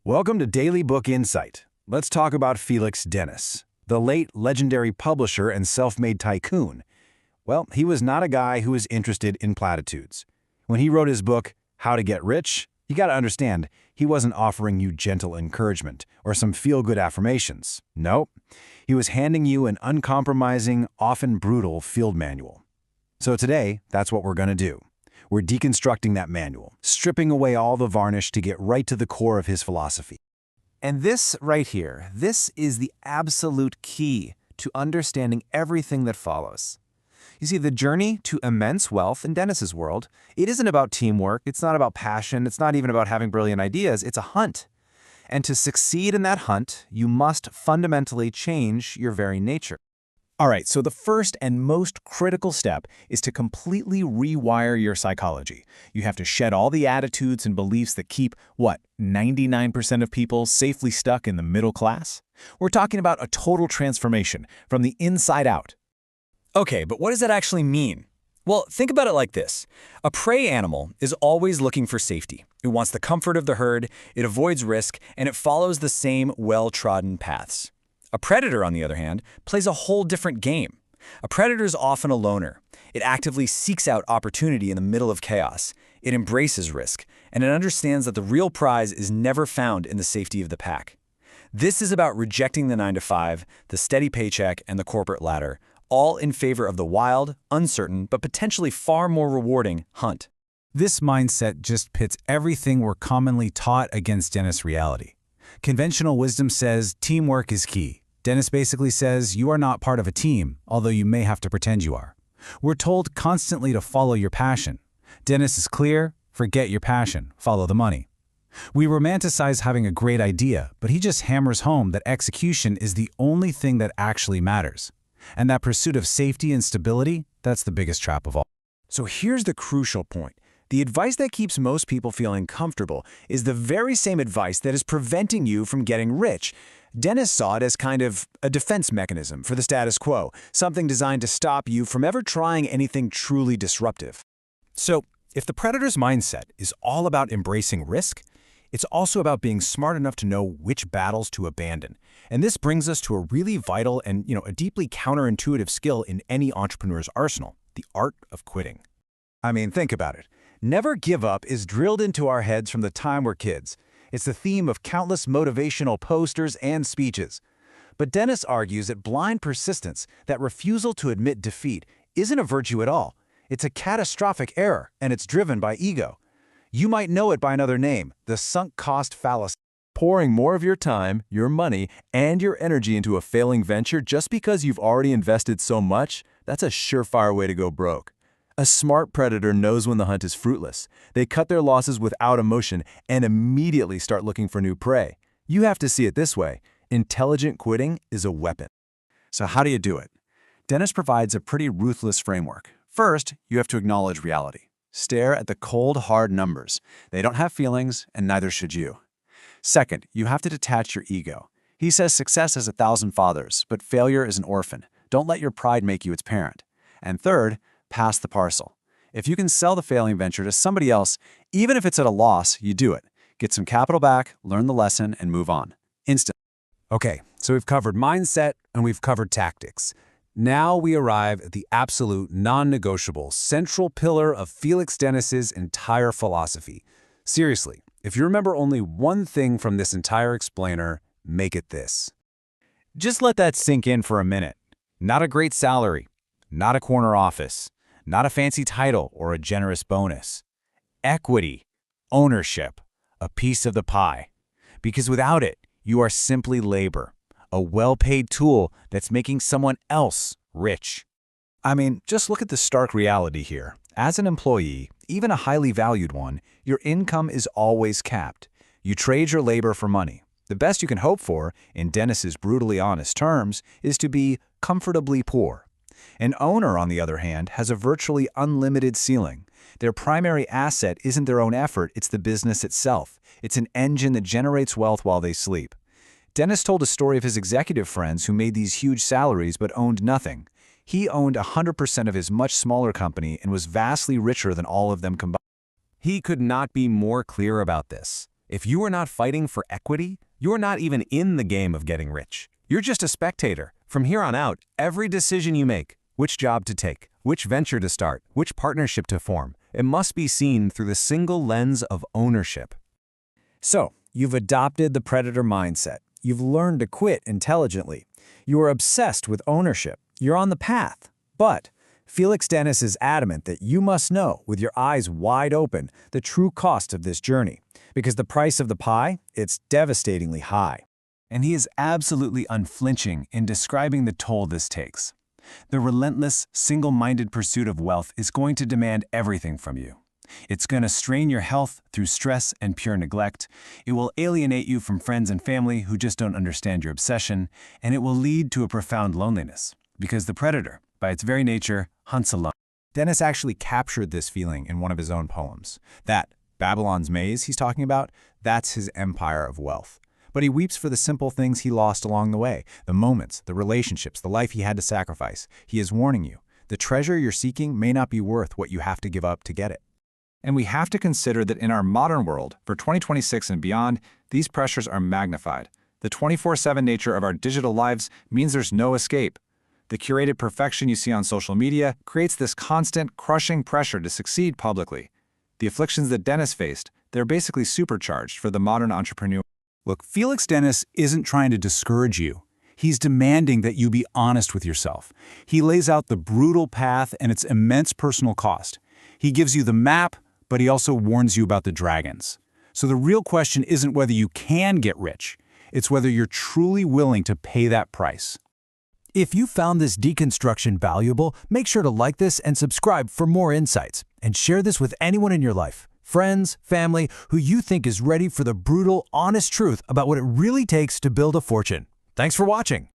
Welcome to Daily Book Insight. Let's talk about Felix Dennis, the late legendary publisher and self-made tycoon. Well, he was not a guy who was interested in platitudes. When he wrote his book, How to Get Rich, you gotta understand, he wasn't offering you gentle encouragement or some feel-good affirmations. Nope. He was handing you an uncompromising, often brutal field manual. So today, that's what we're gonna do. We're deconstructing that manual, stripping away all the varnish to get right to the core of his philosophy. And this right here, this is the absolute key to understanding everything that follows. You see, the journey to immense wealth in Dennis's world, it isn't about teamwork, it's not about passion, it's not even about having brilliant ideas, it's a hunt. And to succeed in that hunt, you must fundamentally change your very nature. All right, so the first and most critical step is to completely rewire your psychology. You have to shed all the attitudes and beliefs that keep, 99% of people safely stuck in the middle class? We're talking about a total transformation from the inside out. Okay, but what does that actually mean? Well, think about it like this. A prey animal is always looking for safety. It wants the comfort of the herd, it avoids risk, and it follows the same well-trodden paths. A predator, on the other hand, plays a whole different game. A predator is often a loner. It actively seeks out opportunity in the middle of chaos. It embraces risk, and it understands that the real prize is never found in the safety of the pack. This is about rejecting the 9-to-5, the steady paycheck, and the corporate ladder, all in favor of the wild, uncertain, but potentially far more rewarding hunt. This mindset just pits everything we're commonly taught against Dennis' reality. Conventional wisdom says teamwork is key. Dennis basically says you are not part of a team, although you may have to pretend you are. We're told constantly to follow your passion. Dennis is clear, forget your passion, follow the money. We romanticize having a great idea, but he just hammers home that execution is the only thing that actually matters. And that pursuit of safety and stability, that's the biggest trap of all. So here's the crucial point. The advice that keeps most people feeling comfortable is the very same advice that is preventing you from getting rich. Dennis saw it as kind of a defense mechanism for the status quo, something designed to stop you from ever trying anything truly disruptive. So, if the predator's mindset is all about embracing risk, it's also about being smart enough to know which battles to abandon. And this brings us to a really vital and, a deeply counterintuitive skill in any entrepreneur's arsenal, the art of quitting. I mean, think about it. Never give up is drilled into our heads from the time we're kids. It's the theme of countless motivational posters and speeches. But Dennis argues that blind persistence, that refusal to admit defeat, isn't a virtue at all. It's a catastrophic error, and it's driven by ego. You might know it by another name, the sunk cost fallacy. Pouring more of your time, your money, and your energy into a failing venture just because you've already invested so much, that's a surefire way to go broke. A smart predator knows when the hunt is fruitless. They cut their losses without emotion and immediately start looking for new prey. You have to see it this way. Intelligent quitting is a weapon. So how do you do it? Dennis provides a pretty ruthless framework. First, you have to acknowledge reality. Stare at the cold, hard numbers. They don't have feelings, and neither should you. Second, you have to detach your ego. He says success has 1,000 fathers, but failure is an orphan. Don't let your pride make you its parent. And third, pass the parcel. If you can sell the failing venture to somebody else, even if it's at a loss, you do it. Get some capital back, learn the lesson, and move on. Instantly. Okay, so we've covered mindset and we've covered tactics. Now we arrive at the absolute non-negotiable central pillar of Felix Dennis's entire philosophy. Seriously, if you remember only one thing from this entire explainer, make it this. Just let that sink in for a minute. Not a great salary, not a corner office, not a fancy title or a generous bonus. Equity, ownership, a piece of the pie. Because without it, you are simply labor, a well-paid tool that's making someone else rich. I mean, just look at the stark reality here. As an employee, even a highly valued one, your income is always capped. You trade your labor for money. The best you can hope for, in Dennis's brutally honest terms, is to be comfortably poor. An owner, on the other hand, has a virtually unlimited ceiling. Their primary asset isn't their own effort, it's the business itself. It's an engine that generates wealth while they sleep. Dennis told a story of his executive friends who made these huge salaries but owned nothing. He owned 100% of his much smaller company and was vastly richer than all of them combined. He could not be more clear about this. If you are not fighting for equity, you are not even in the game of getting rich. You're just a spectator. From here on out, every decision you make, which job to take, which venture to start, which partnership to form, it must be seen through the single lens of ownership. So, you've adopted the predator mindset. You've learned to quit intelligently. You are obsessed with ownership. You're on the path. But Felix Dennis is adamant that you must know, with your eyes wide open, the true cost of this journey. Because the price of the pie, it's devastatingly high. And he is absolutely unflinching in describing the toll this takes. The relentless, single-minded pursuit of wealth is going to demand everything from you. It's going to strain your health through stress and pure neglect. It will alienate you from friends and family who just don't understand your obsession, and it will lead to a profound loneliness. Because the predator, by its very nature, hunts alone. Dennis actually captured this feeling in one of his own poems. That Babylon's maze he's talking about, that's his empire of wealth. But he weeps for the simple things he lost along the way, the moments, the relationships, the life he had to sacrifice. He is warning you, the treasure you're seeking may not be worth what you have to give up to get it. And we have to consider that in our modern world, for 2026 and beyond, these pressures are magnified. The 24/7 nature of our digital lives means there's no escape. The curated perfection you see on social media creates this constant, crushing pressure to succeed publicly. The afflictions that Dennis faced, they're basically supercharged for the modern entrepreneur. Look, Felix Dennis isn't trying to discourage you. He's demanding that you be honest with yourself. He lays out the brutal path and its immense personal cost. He gives you the map, but he also warns you about the dragons. So the real question isn't whether you can get rich. It's whether you're truly willing to pay that price. If you found this deconstruction valuable, make sure to like this and subscribe for more insights. And share this with anyone in your life, friends, family, who you think is ready for the brutal, honest truth about what it really takes to build a fortune. Thanks for watching.